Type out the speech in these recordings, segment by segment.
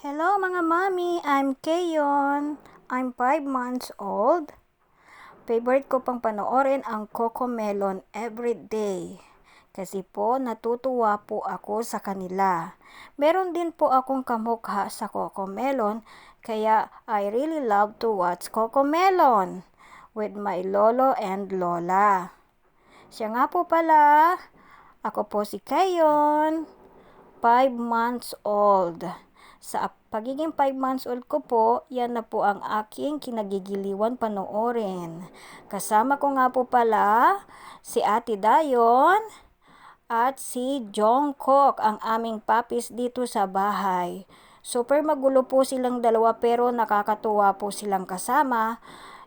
Hello mga mami, I'm Kayon. I'm 5 months old. Favorite ko pang panoorin ang CoComelon every day. Kasi po natutuwa po ako sa kanila. Meron din po akong kamukha sa CoComelon, kaya I really love to watch CoComelon with my lolo and lola. Siya nga po pala, ako po si Kayon, 5 months old. Sa pagiging 5 months old ko po, yan na po ang aking kinagigiliwan panoorin. Kasama ko nga po pala si Ate Dayon at si Jungkook, ang aming papis dito sa bahay. Super magulo po silang dalawa pero nakakatuwa po silang kasama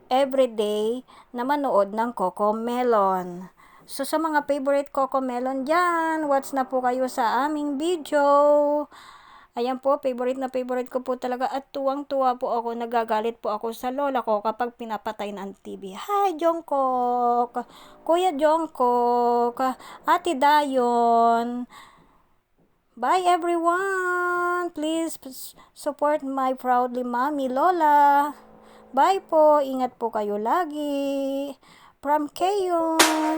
everyday na manood ng CoComelon. So sa mga favorite CoComelon dyan, watch na po kayo sa aming video. Ayan po, favorite ko po talaga at tuwang-tuwa po ako, nagagalit po ako sa lola ko kapag pinapatay na ang TV. Hi, Jungkook! Kuya Jungkook! Ate Dayon! Bye everyone! Please support my proudly mommy, Lola! Bye po! Ingat po kayo lagi! From Kayon!